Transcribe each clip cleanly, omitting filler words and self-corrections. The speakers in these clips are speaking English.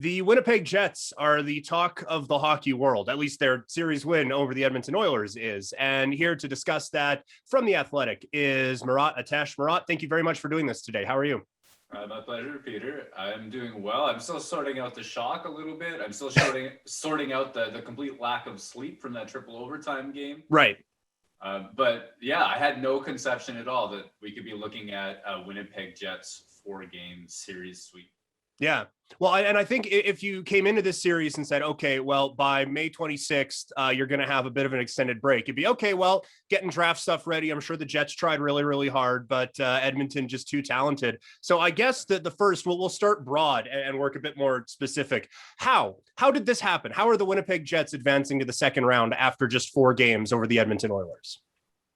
The Winnipeg Jets are the talk of the hockey world. At least their series win over the Edmonton Oilers is. And here to discuss that from The Athletic is Murat Ates. Murat, thank you very much for doing this today. How are you? My pleasure, Peter. I'm doing well. I'm still sorting out the shock a little bit. I'm still sorting out the complete lack of sleep from that triple overtime game. Right. But yeah, I had no conception at all that we could be looking at a Winnipeg Jets 4-game series sweep. Yeah. Well, and I think if you came into this series and said, okay, well, by May 26th, you're going to have a bit of an extended break. It'd be, okay, well, getting draft stuff ready. I'm sure the Jets tried really, really hard, but Edmonton just too talented. So I guess that the first, we'll start broad and work a bit more specific. How did this happen? How are the Winnipeg Jets advancing to the second round after just 4 games over the Edmonton Oilers?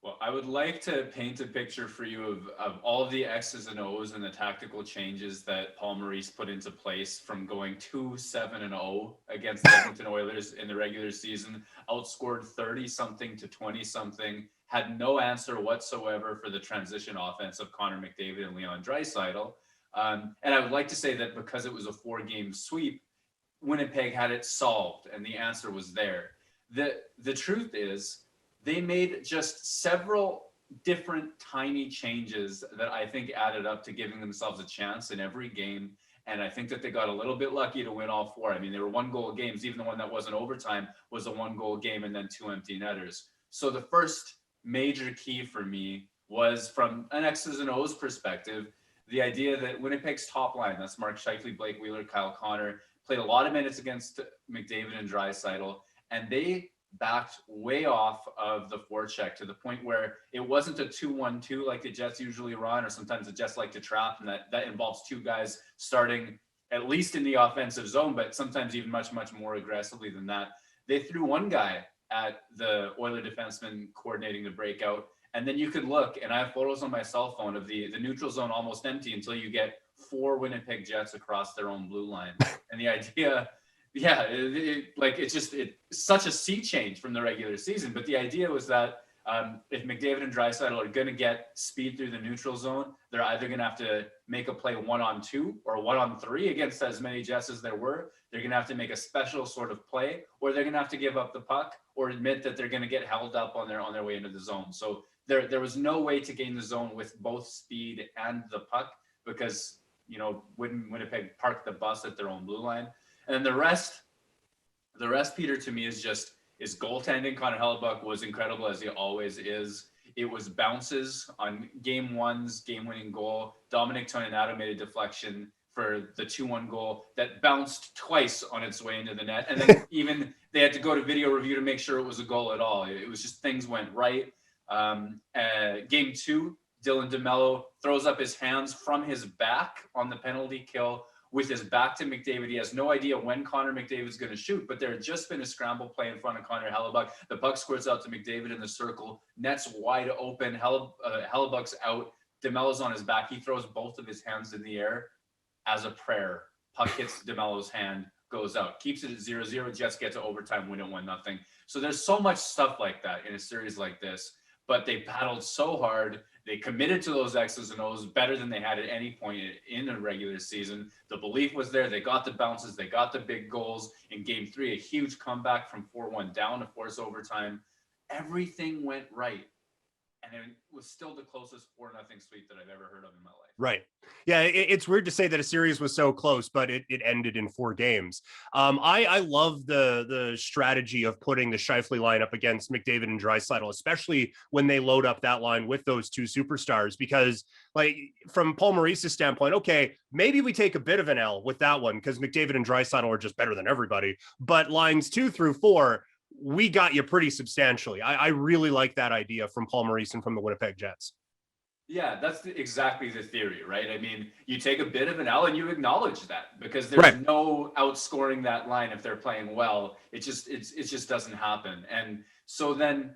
Well, I would like to paint a picture for you of all of the X's and O's and the tactical changes that Paul Maurice put into place from going 2-7-0 against the Edmonton Oilers in the regular season, outscored 30-something to 20-something, had no answer whatsoever for the transition offense of Connor McDavid and Leon Draisaitl. And I would like to say that because it was a 4-game sweep, Winnipeg had it solved and the answer was there. The truth is, they made just several different tiny changes that I think added up to giving themselves a chance in every game. And I think that they got a little bit lucky to win all 4. I mean, they were 1-goal games. Even the one that wasn't overtime was a 1-goal game and then 2 empty netters. So the first major key for me was from an X's and O's perspective, the idea that Winnipeg's top line, that's Mark Scheifele, Blake Wheeler, Kyle Connor, played a lot of minutes against McDavid and Draisaitl, and they backed way off of the forecheck to the point where it wasn't a 2-1-2 like the Jets usually run, or sometimes the Jets like to trap, and that involves 2 guys starting at least in the offensive zone, but sometimes even much, much more aggressively than that. They threw 1 guy at the Oiler defenseman coordinating the breakout, and then you could look, and I have photos on my cell phone of the neutral zone almost empty until you get 4 Winnipeg Jets across their own blue line. And the idea... Yeah, it's such a sea change from the regular season. But the idea was that if McDavid and Draisaitl are going to get speed through the neutral zone, they're either going to have to make a play 1-on-2 or 1-on-3 against as many Jets as there were. They're going to have to make a special sort of play, or they're going to have to give up the puck or admit that they're going to get held up on their way into the zone. So there was no way to gain the zone with both speed and the puck because, Winnipeg parked the bus at their own blue line. And the rest, Peter, to me is goaltending. Connor Hellebuyck was incredible, as he always is. It was bounces on Game 1's game-winning goal. Dominic Toninato made a deflection for the 2-1 goal that bounced twice on its way into the net. And then even they had to go to video review to make sure it was a goal at all. It was just things went right. Game 2, Dylan DeMello throws up his hands from his back on the penalty kill, with his back to McDavid. He has no idea when Connor McDavid's going to shoot, but there had just been a scramble play in front of Connor Hellebuyck. The puck squirts out to McDavid in the circle. Net's wide open. Hellebuyck's out. DeMello's on his back. He throws both of his hands in the air as a prayer. Puck hits DeMello's hand, goes out. Keeps it at 0-0. Jets get to overtime, win it 1-0. So there's so much stuff like that in a series like this, but they battled so hard. They committed to those X's and O's better than they had at any point in a regular season. The belief was there. They got the bounces. They got the big goals. In Game 3, a huge comeback from 4-1 down to force overtime. Everything went right. And it was still the closest 4-0 sweep that I've ever heard of in my life. Right. Yeah, it's weird to say that a series was so close, but it ended in 4 games. I love the strategy of putting the Scheifele lineup against McDavid and Draisaitl, especially when they load up that line with those 2 superstars, because like from Paul Maurice's standpoint, okay, maybe we take a bit of an L with that one because McDavid and Draisaitl are just better than everybody. But lines 2 through 4, we got you pretty substantially. I really like that idea from Paul Maurice and from the Winnipeg Jets. Yeah, that's exactly the theory, right? I mean, you take a bit of an L and you acknowledge that because there's no outscoring that line if they're playing well. It just doesn't happen. And so then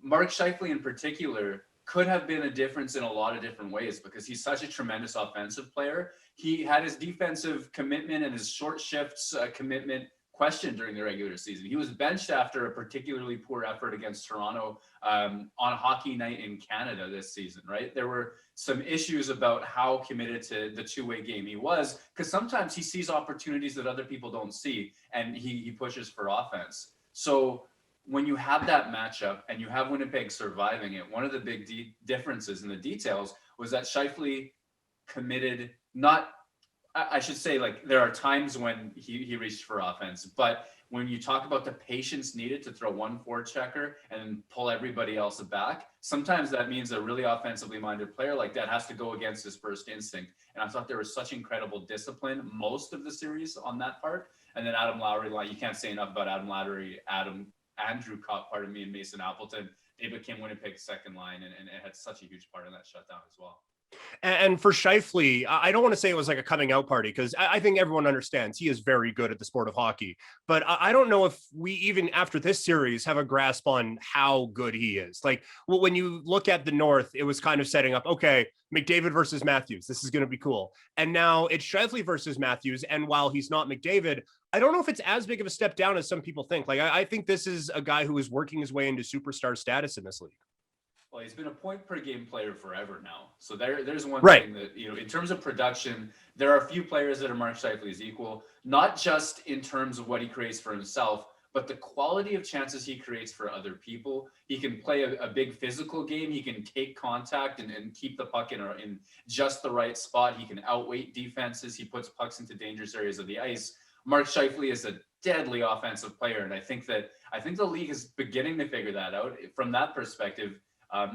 Mark Scheifele in particular could have been a difference in a lot of different ways because he's such a tremendous offensive player. He had his defensive commitment and his short shifts commitment questioned during the regular season. He was benched after a particularly poor effort against Toronto on Hockey Night in Canada this season, right? There were some issues about how committed to the two-way game he was, because sometimes he sees opportunities that other people don't see, and he pushes for offense. So when you have that matchup and you have Winnipeg surviving it, one of the big differences in the details was that Scheifele committed, not, I should say, like, there are times when he reached for offense, but when you talk about the patience needed to throw one forechecker and pull everybody else back, sometimes that means a really offensively minded player like that has to go against his first instinct. And I thought there was such incredible discipline most of the series on that part. And then Adam Lowry, like, you can't say enough about Adam Lowry, Andrew Copp, pardon me, and Mason Appleton. They became Winnipeg's second line, and it had such a huge part in that shutdown as well. And for Scheifele, I don't want to say it was like a coming out party, because I think everyone understands he is very good at the sport of hockey. But I don't know if we, even after this series, have a grasp on how good he is. Like, when you look at the North, it was kind of setting up, okay, McDavid versus Matthews. This is going to be cool. And now it's Scheifele versus Matthews. And while he's not McDavid, I don't know if it's as big of a step down as some people think. Like, I think this is a guy who is working his way into superstar status in this league. Well, he's been a point per game player forever now. So there's one Right. thing that, in terms of production, there are a few players that are Mark Scheifele's equal, not just in terms of what he creates for himself, but the quality of chances he creates for other people. He can play a big physical game. He can take contact and keep the puck in just the right spot. He can outweight defenses. He puts pucks into dangerous areas of the ice. Mark Scheifele is a deadly offensive player. And I think the league is beginning to figure that out. From that perspective,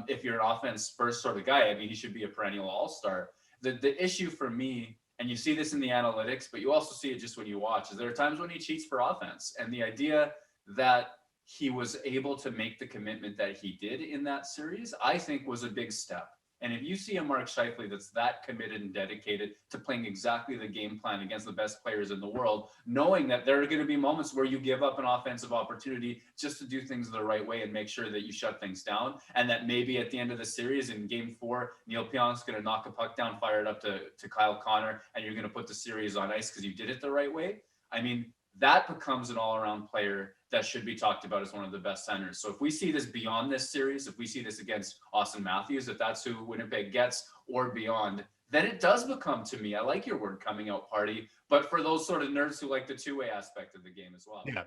if you're an offense first sort of guy, I mean, he should be a perennial all-star. The issue for me, and you see this in the analytics, but you also see it just when you watch, is there are times when he cheats for offense. And the idea that he was able to make the commitment that he did in that series, I think was a big step. And if you see a Mark Scheifele that's that committed and dedicated to playing exactly the game plan against the best players in the world, knowing that there are going to be moments where you give up an offensive opportunity just to do things the right way and make sure that you shut things down, and that maybe at the end of the series in Game 4, Neil Pionk's going to knock a puck down, fire it up to Kyle Connor, and you're going to put the series on ice because you did it the right way. I mean, that becomes an all-around player that should be talked about as one of the best centers. So if we see this beyond this series, if we see this against Austin Matthews, if that's who Winnipeg gets or beyond, then it does become, to me, I like your word, coming out party, but for those sort of nerds who like the two-way aspect of the game as well. Yeah.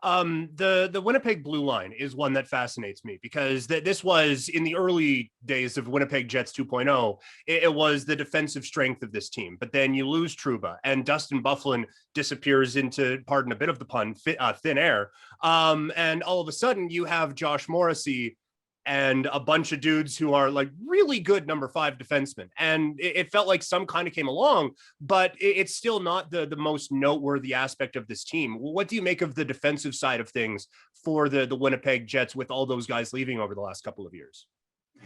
The Winnipeg blue line is one that fascinates me, because this was in the early days of Winnipeg Jets 2.0. It was the defensive strength of this team, but then you lose Trouba and Dustin Byfuglien disappears into, pardon a bit of the pun, thin air. And all of a sudden you have Josh Morrissey and a bunch of dudes who are like really good number 5 defensemen. And it felt like some kind of came along, but it's still not the most noteworthy aspect of this team. What do you make of the defensive side of things for the Winnipeg Jets with all those guys leaving over the last couple of years?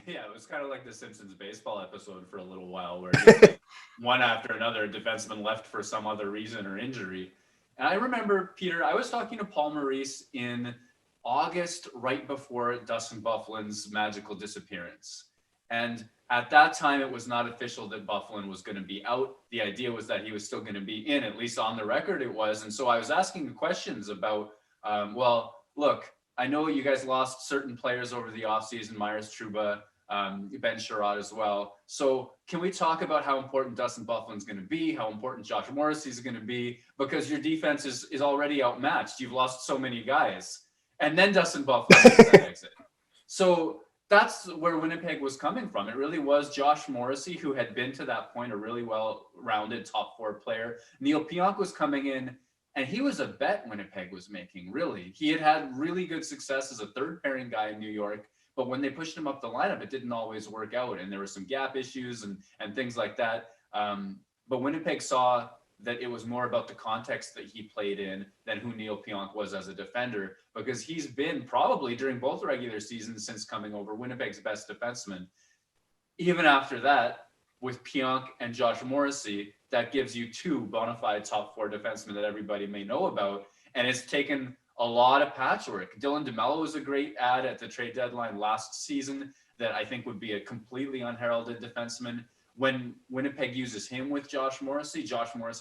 Yeah, it was kind of like the Simpsons baseball episode for a little while, where just like one after another defenseman left for some other reason or injury. And I remember, Peter, I was talking to Paul Maurice in August, right before Dustin Byfuglien's magical disappearance. And at that time, it was not official that Byfuglien was going to be out. The idea was that he was still going to be in, at least on the record it was. And so I was asking questions about, well, look, I know you guys lost certain players over the offseason, Myers, Trouba, Ben Sherrod as well. So can we talk about how important Dustin Byfuglien is going to be, how important Josh Morrissey is going to be, because your defense is already outmatched. You've lost so many guys. And then Dustin Byfuglien makes that exit. So that's where Winnipeg was coming from. It really was Josh Morrissey, who had been to that point a really well-rounded top 4 player. Neil Pionk was coming in, and he was a bet Winnipeg was making, really. He had really good success as a third pairing guy in New York, but when they pushed him up the lineup, it didn't always work out, and there were some gap issues and things like that. But Winnipeg saw that it was more about the context that he played in than who Neil Pionk was as a defender, because he's been probably during both regular seasons since coming over Winnipeg's best defenseman. Even after that, with Pionk and Josh Morrissey, that gives you 2 bona fide top 4 defensemen that everybody may know about. And it's taken a lot of patchwork. Dylan DeMello was a great add at the trade deadline last season that I think would be a completely unheralded defenseman. when Winnipeg uses him with Josh Morrissey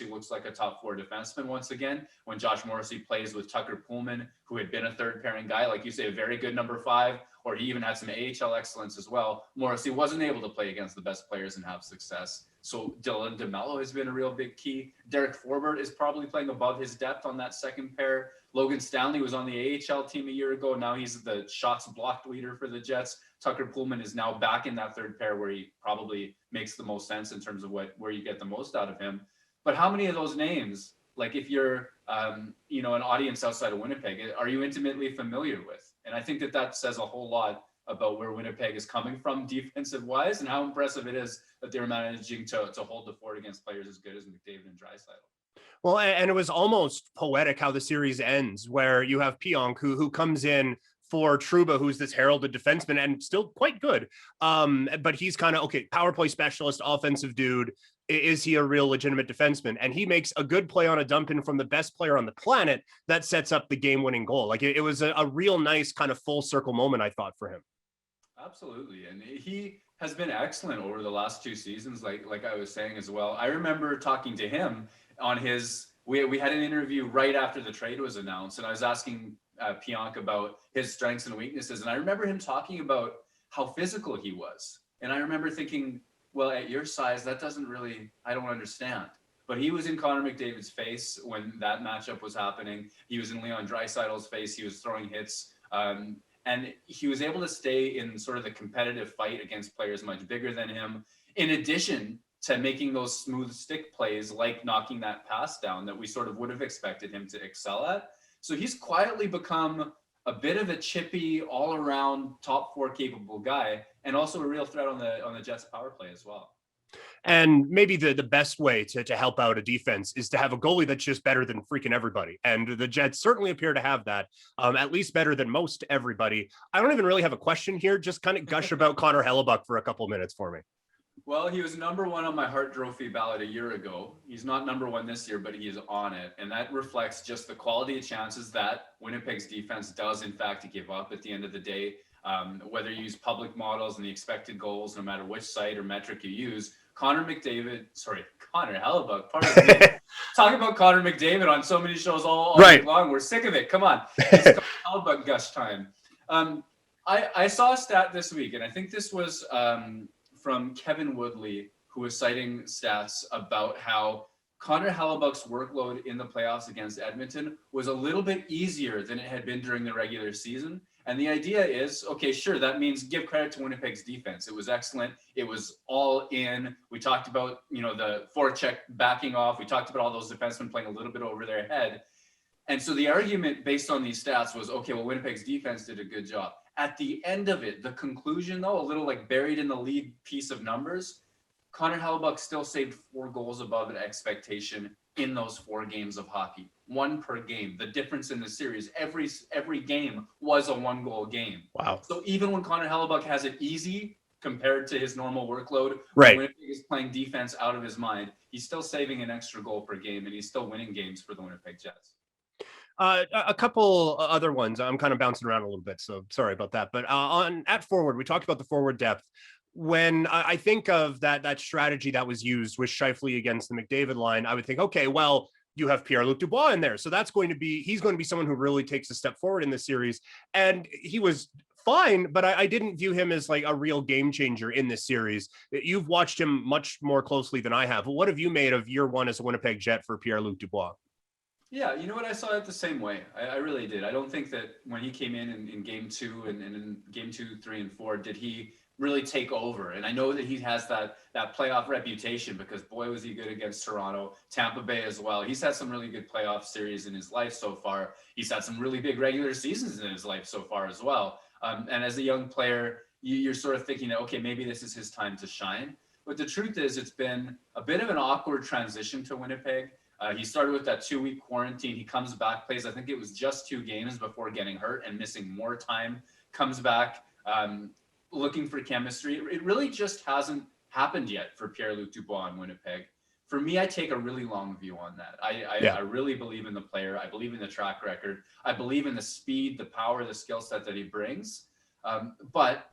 looks like a top 4 defenseman once again. When Josh Morrissey plays with Tucker Pullman, who had been a third pairing guy, like you say, a very good number 5, or he even had some AHL excellence as well, Morrissey wasn't able to play against the best players and have success. So Dylan DeMello has been a real big key. Derek Forbort is probably playing above his depth on that second pair. Logan Stanley was on the AHL team a year ago. Now he's the shots blocked leader for the Jets. Tucker Pullman is now back in that third pair where he probably makes the most sense in terms of where you get the most out of him. But how many of those names, like if you're, an audience outside of Winnipeg, are you intimately familiar with? And I think that says a whole lot about where Winnipeg is coming from defensive wise and how impressive it is that they're managing to hold the fort against players as good as McDavid and Draisaitl. Well, and it was almost poetic how the series ends, where you have Pionk who comes in for Trouba, who's this heralded defenseman and still quite good. But he's kind of, okay, power play specialist, offensive dude. Is he a real legitimate defenseman? And he makes a good play on a dump in from the best player on the planet that sets up the game-winning goal. Like it was a real nice kind of full circle moment, I thought, for him. Absolutely. And he has been excellent over the last 2 seasons, like I was saying as well. I remember talking to him on we had an interview right after the trade was announced, and I was asking Pionk about his strengths and weaknesses. And I remember him talking about how physical he was. And I remember thinking, well, at your size, that doesn't really, I don't understand. But he was in Connor McDavid's face when that matchup was happening. He was in Leon Draisaitl's face. He was throwing hits. And he was able to stay in sort of the competitive fight against players much bigger than him, in addition to making those smooth stick plays, like knocking that pass down that we sort of would have expected him to excel at. So he's quietly become a bit of a chippy, all-around top 4 capable guy, and also a real threat on the Jets power play as well. And maybe the best way to help out a defense is to have a goalie that's just better than freaking everybody. And the Jets certainly appear to have that, at least better than most everybody. I don't even really have a question here. Just kind of gush about Connor Hellebuyck for a couple minutes for me. Well, he was number 1 on my Hart Trophy ballot a year ago. He's not number 1 this year, but he is on it. And that reflects just the quality of chances that Winnipeg's defense does, in fact, give up at the end of the day. Whether you use public models and the expected goals, no matter which site or metric you use, Connor Hellebuyck, talk about Connor McDavid on so many shows all week long. We're sick of it. Come on. It's Hellebuyck gush time. I saw a stat this week, and I think this was from Kevin Woodley, who was citing stats about how Connor Hellebuyck's workload in the playoffs against Edmonton was a little bit easier than it had been during the regular season. And the idea is, okay, sure, that means give credit to Winnipeg's defense. It was excellent. It was all in. We talked about, the forecheck backing off. We talked about all those defensemen playing a little bit over their head. And so the argument based on these stats was, okay, well, Winnipeg's defense did a good job. At the end of it, the conclusion, though, a little like buried in the lead piece of numbers, Connor Hellebuyck still saved 4 goals above expectation in those 4 games of hockey. 1 per game. The difference in the series, every game was a 1-goal game. Wow. So even when Connor Hellebuyck has it easy compared to his normal workload, right, when Winnipeg is playing defense out of his mind, he's still saving an extra goal per game, and he's still winning games for the Winnipeg Jets. A couple other ones. I'm kind of bouncing around a little bit, so sorry about that. But at forward, we talked about the forward depth. When I think of that strategy that was used with Scheifele against the McDavid line, I would think, okay, well, you have PierreLuc Dubois in there. So he's going to be someone who really takes a step forward in this series. And he was fine, but I didn't view him as like a real game changer in this series. You've watched him much more closely than I have. What have you made of year 1 as a Winnipeg Jet for PierreLuc Dubois? Yeah, you know what? I saw it the same way. I really did. I don't think that when he came in game 2 and in game 2, 3, and 4, did he really take over. And I know that he has that playoff reputation because boy, was he good against Toronto, Tampa Bay as well. He's had some really good playoff series in his life so far. He's had some really big regular seasons in his life so far as well. And as a young player, you're sort of thinking that, okay, maybe this is his time to shine. But the truth is it's been a bit of an awkward transition to Winnipeg. He started with that 2-week quarantine. He comes back, plays, I think it was just 2 games before getting hurt and missing more time, comes back, looking for chemistry. It really just hasn't happened yet for PierreLuc Dubois in Winnipeg. For me, I take a really long view on that. I really believe in the player. I believe in the track record. I believe in the speed, the power, the skill set that he brings. But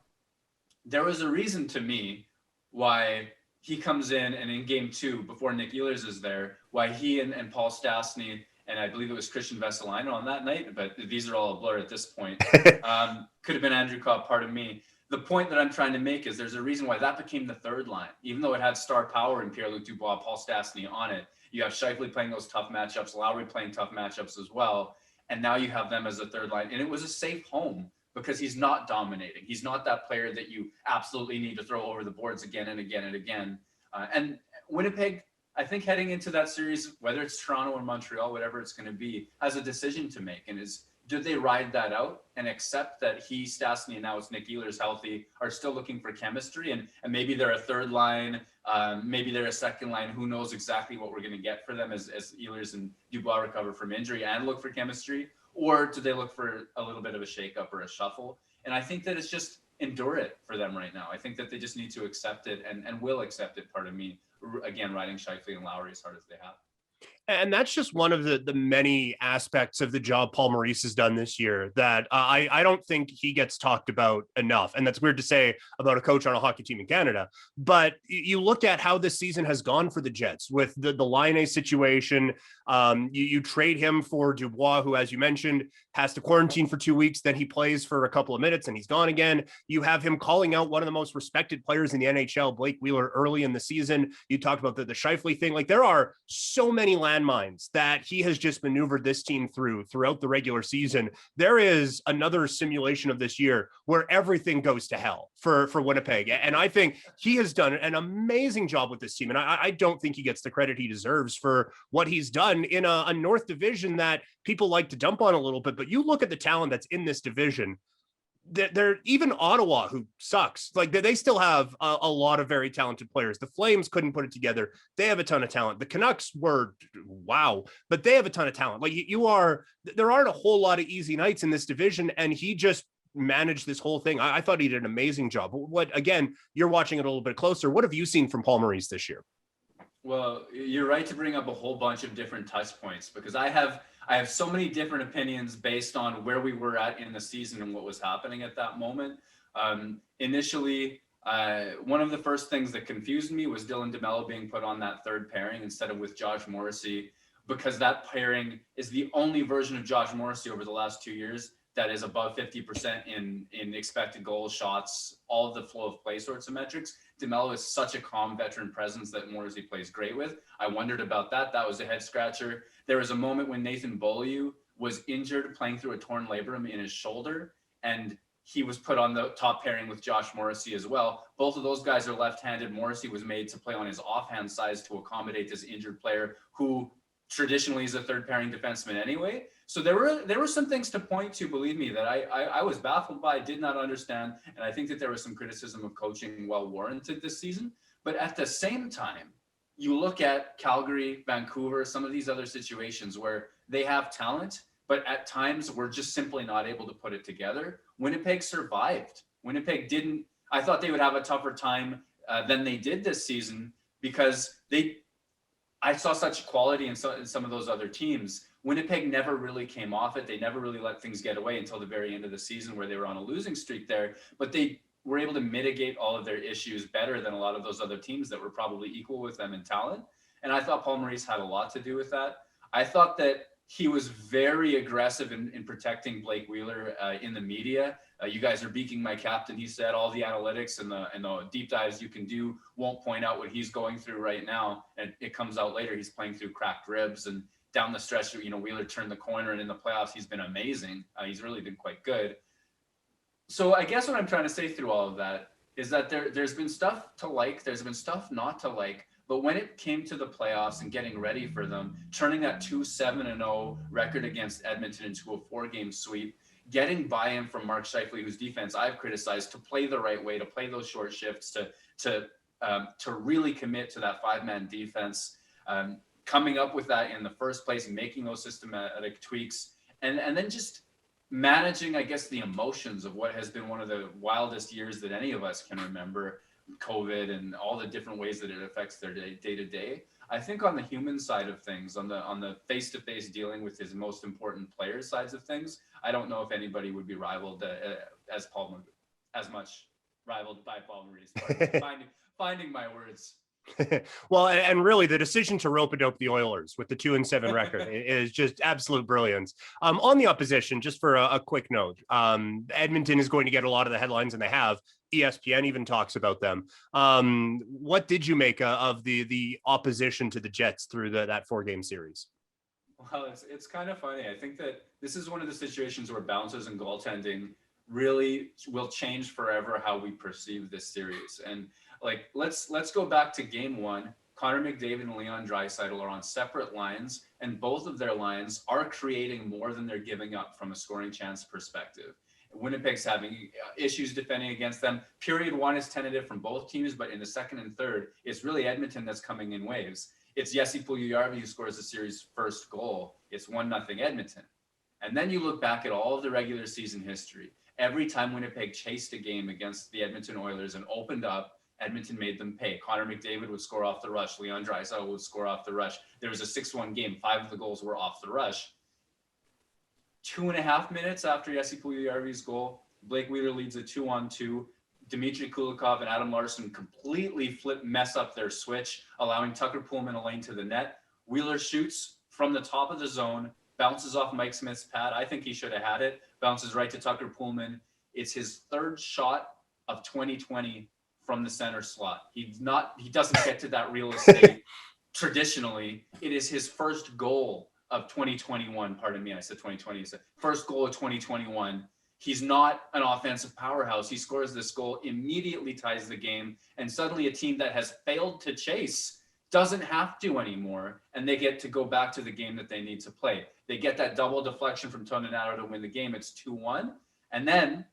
there was a reason to me why he comes in, and in game 2, before Nick Ehlers is there, why he and Paul Stastny, and I believe it was Christian Vesalainen on that night, but these are all a blur at this point. Could have been Andrew Copp, pardon me. The point that I'm trying to make is there's a reason why that became the third line, even though it had star power in PierreLuc Dubois, Paul Stastny on it. You have Scheifele playing those tough matchups, Lowry playing tough matchups as well, and now you have them as a third line, and it was a safe home because he's not dominating. He's not that player that you absolutely need to throw over the boards again and again and again. And Winnipeg, I think heading into that series, whether it's Toronto or Montreal, whatever it's going to be, has a decision to make. And do they ride that out and accept that he, Stastny, and now it's Nick Ehlers healthy, are still looking for chemistry? And maybe they're a third line, maybe they're a second line. Who knows exactly what we're going to get for them as Ehlers and Dubois recover from injury and look for chemistry? Or do they look for a little bit of a shakeup or a shuffle? And I think that it's just endure it for them right now. I think that they just need to accept it and will accept it, pardon me, again, riding Scheifele and Lowry as hard as they have. And that's just one of the many aspects of the job Paul Maurice has done this year that I don't think he gets talked about enough. And that's weird to say about a coach on a hockey team in Canada. But you look at how this season has gone for the Jets with the Laine situation. You trade him for Dubois, who, as you mentioned, has to quarantine for 2 weeks. Then he plays for a couple of minutes and he's gone again. You have him calling out one of the most respected players in the NHL, Blake Wheeler, early in the season. You talked about the Scheifele thing. Like, there are so many landmines that he has just maneuvered this team throughout the regular season. There is another simulation of this year where everything goes to hell for Winnipeg. And I think he has done an amazing job with this team. And I don't think he gets the credit he deserves for what he's done in a North division that people like to dump on a little bit. But you look at the talent that's in this division, they're even Ottawa, who sucks. Like, they still have a lot of very talented players. The Flames couldn't put it together. They have a ton of talent. The Canucks were wow, but they have a ton of talent. Like, there aren't a whole lot of easy nights in this division, and he just managed this whole thing. I thought he did an amazing job. What, again, you're watching it a little bit closer. What have you seen from Paul Maurice this year? Well, you're right to bring up a whole bunch of different touch points, because I have so many different opinions based on where we were at in the season and what was happening at that moment. Initially, one of the first things that confused me was Dylan DeMello being put on that third pairing instead of with Josh Morrissey, because that pairing is the only version of Josh Morrissey over the last 2 years that is above 50% in expected goals, shots, all of the flow of play sorts of metrics. DeMello is such a calm veteran presence that Morrissey plays great with. I wondered about that. That was a head scratcher. There was a moment when Nathan Beaulieu was injured playing through a torn labrum in his shoulder, and he was put on the top pairing with Josh Morrissey as well. Both of those guys are left-handed. Morrissey was made to play on his offhand size to accommodate this injured player who traditionally is a third pairing defenseman anyway. So there were some things to point to, believe me, that I was baffled by, did not understand. And I think that there was some criticism of coaching well warranted this season. But at the same time, you look at Calgary, Vancouver, some of these other situations where they have talent, but at times we're just simply not able to put it together. Winnipeg survived. Winnipeg didn't. I thought they would have a tougher time than they did this season, because I saw such quality in some of those other teams. Winnipeg never really came off it. They never really let things get away until the very end of the season, where they were on a losing streak there. But they were able to mitigate all of their issues better than a lot of those other teams that were probably equal with them in talent. And I thought Paul Maurice had a lot to do with that. I thought that he was very aggressive in protecting Blake Wheeler in the media. You guys are beaking my captain, he said. All the analytics and the deep dives you can do won't point out what he's going through right now. And it comes out later. He's playing through cracked ribs, and down the stretch, Wheeler turned the corner, and in the playoffs, he's been amazing. He's really been quite good. So I guess what I'm trying to say through all of that is that there's been stuff to like, there's been stuff not to like. But when it came to the playoffs and getting ready for them, turning that 2-7-0 record against Edmonton into a 4-game sweep, getting buy-in from Mark Scheifele, whose defense I've criticized, to play the right way, to play those short shifts, to really commit to that 5-man defense, coming up with that in the first place, making those systematic tweaks, and then just managing, I guess, the emotions of what has been one of the wildest years that any of us can remember. COVID and all the different ways that it affects their day to day. I think on the human side of things, on the face-to-face dealing with his most important players sides of things, I don't know if anybody would be rivaled as much rivaled by Paul Maurice. Finding my words. Well, and really the decision to rope-a-dope the Oilers with the 2-7 record is just absolute brilliance. On the opposition, just for a quick note, Edmonton is going to get a lot of the headlines, and they have. ESPN even talks about them. What did you make of the opposition to the Jets through that 4-game series? Well, it's kind of funny. I think that this is one of the situations where bounces and goaltending really will change forever how we perceive this series. And like, let's go back to game one. Connor McDavid and Leon Draisaitl are on separate lines, and both of their lines are creating more than they're giving up from a scoring chance perspective. Winnipeg's having issues defending against them. Period one is tentative from both teams, but in the second and third, it's really Edmonton that's coming in waves. It's Jesse Puljujarvi who scores the series' first goal. It's 1-0 Edmonton. And then you look back at all of the regular season history. Every time Winnipeg chased a game against the Edmonton Oilers and opened up, Edmonton made them pay. Connor McDavid would score off the rush. Leon Draisaitl would score off the rush. There was a 6-1 game. 5 of the goals were off the rush. 2.5 minutes after Jesse Puljujarvi's goal, Blake Wheeler leads a 2-on-2. Dmitry Kulikov and Adam Larsson completely mess up their switch, allowing Tucker Poolman a lane to the net. Wheeler shoots from the top of the zone, bounces off Mike Smith's pad. I think he should have had it. Bounces right to Tucker Poolman. It's his third shot of 2020 from the center slot. He doesn't get to that real estate traditionally. It is his first goal of 2021. Pardon me, I said 2020. First goal of 2021. He's not an offensive powerhouse. He scores this goal, immediately ties the game, and suddenly a team that has failed to chase doesn't have to anymore, and they get to go back to the game that they need to play. They get that double deflection from Toninato to win the game. It's 2-1. And then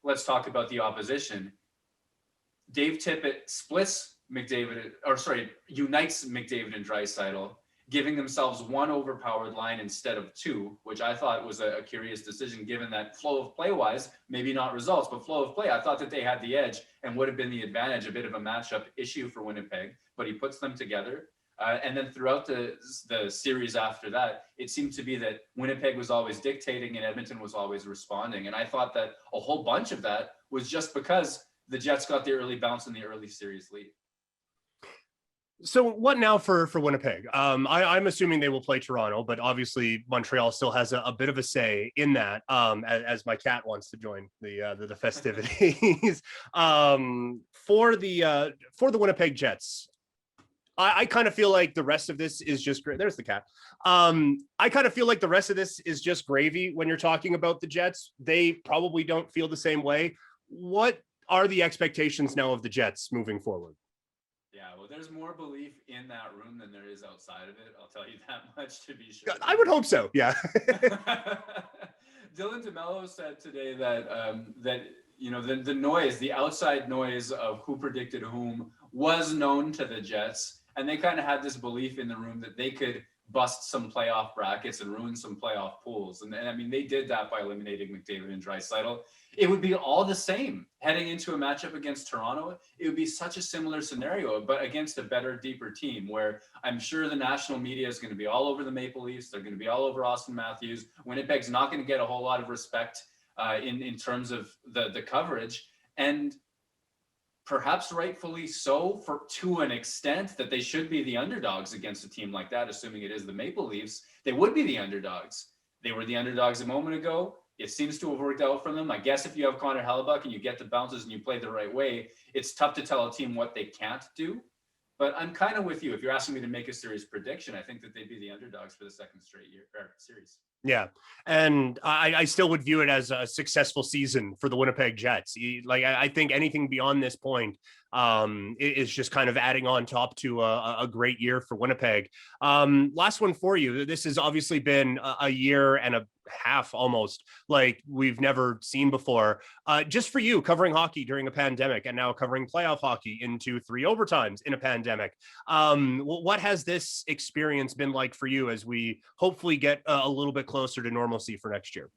let's talk about the opposition. Dave Tippett unites McDavid and Draisaitl, giving themselves one overpowered line instead of two, which I thought was a curious decision given that flow of play-wise, maybe not results, but flow of play, I thought that they had the edge and would have been the advantage, a bit of a matchup issue for Winnipeg, but he puts them together. And then throughout the series after that, it seemed to be that Winnipeg was always dictating and Edmonton was always responding. And I thought that a whole bunch of that was just because the Jets got the early bounce in the early series lead. So what now for Winnipeg? I'm assuming they will play Toronto, but obviously Montreal still has a bit of a say in that. As my cat wants to join the festivities. For the Winnipeg Jets, I kind of feel like the rest of this is just great. There's the cat. I kind of feel like the rest of this is just gravy when you're talking about the Jets. They probably don't feel the same way. What are the expectations now of the Jets moving forward? Yeah, well, there's more belief in that room than there is outside of it. I'll tell you that much, to be sure. I would hope so. Yeah. Dylan DeMello said today that the noise, the outside noise of who predicted whom, was known to the Jets, and they kind of had this belief in the room that they could bust some playoff brackets and ruin some playoff pools. And I mean, they did that by eliminating McDavid and Draisaitl. It would be all the same heading into a matchup against Toronto. It would be such a similar scenario, but against a better, deeper team where I'm sure the national media is going to be all over the Maple Leafs. They're going to be all over Austin Matthews. Winnipeg's not going to get a whole lot of respect in terms of the coverage. And perhaps rightfully so, to an extent that they should be the underdogs against a team like that, assuming it is the Maple Leafs. They would be the underdogs. They were the underdogs a moment ago. It seems to have worked out for them. I guess if you have Connor Hellebuyck and you get the bounces and you play the right way, it's tough to tell a team what they can't do. But I'm kind of with you. If you're asking me to make a series prediction, I think that they'd be the underdogs for the second straight series. Yeah. And I still would view it as a successful season for the Winnipeg Jets. Like, I think anything beyond this point is just kind of adding on top to a great year for Winnipeg. Last one for you. This has obviously been a year and a half almost like we've never seen before. Just for you, covering hockey during a pandemic and now covering playoff hockey into 3 overtimes in a pandemic. What has this experience been like for you as we hopefully get a little bit closer to normalcy for next year?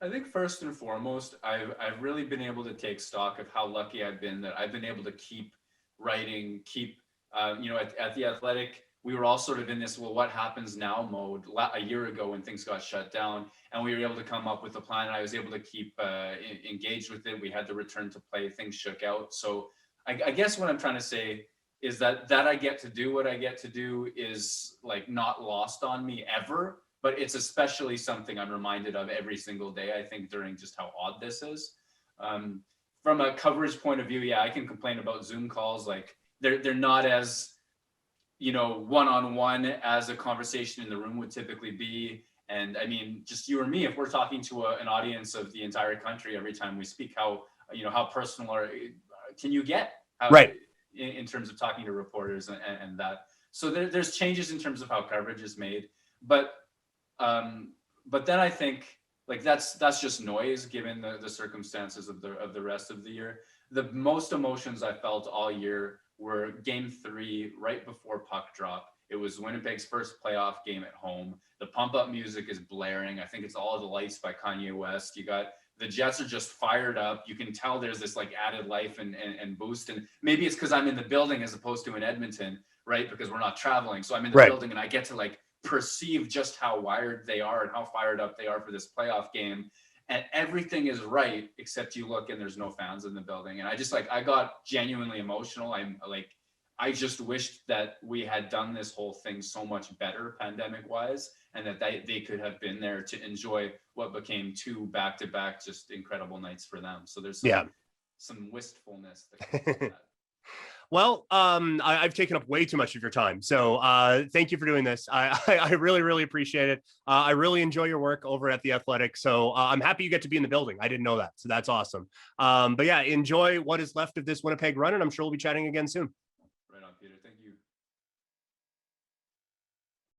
I think first and foremost, I've really been able to take stock of how lucky I've been that I've been able to keep writing, at The Athletic, we were all sort of in this, well, what happens now mode a year ago when things got shut down, and we were able to come up with a plan, and I was able to keep engaged with it. We had the return to play, things shook out. So I guess what I'm trying to say is that I get to do what I get to do is like not lost on me ever, but it's especially something I'm reminded of every single day, I think, during just how odd this is. From a coverage point of view, yeah, I can complain about Zoom calls. Like they're not as, you know, one-on-one as a conversation in the room would typically be. And I mean, just you or me, if we're talking to an audience of the entire country every time we speak, how, you know, how personal can you get? Right. In terms of talking to reporters and that. So there's changes in terms of how coverage is made, but then I think like that's just noise given the circumstances of the rest of the year. The most emotions I felt all year were game 3 right before puck drop. It was Winnipeg's first playoff game at home. The pump up music is blaring. I think it's All the Lights by Kanye West. You got the Jets are just fired up. You can tell there's this like added life and boost. And maybe it's because I'm in the building as opposed to in Edmonton, right? Because we're not traveling. So I'm in the building and I get to like perceive just how wired they are and how fired up they are for this playoff game. And everything is right, except you look and there's no fans in the building. And I just like, I got genuinely emotional. I just wished that we had done this whole thing so much better pandemic wise, and that they could have been there to enjoy what became 2 back-to-back just incredible nights for them. So there's some wistfulness that comes with that. Well, I've taken up way too much of your time. So thank you for doing this. I really, really appreciate it. I really enjoy your work over at The Athletic. So I'm happy you get to be in the building. I didn't know that. So that's awesome. But yeah, enjoy what is left of this Winnipeg run, and I'm sure we'll be chatting again soon. Right on, Peter. Thank you.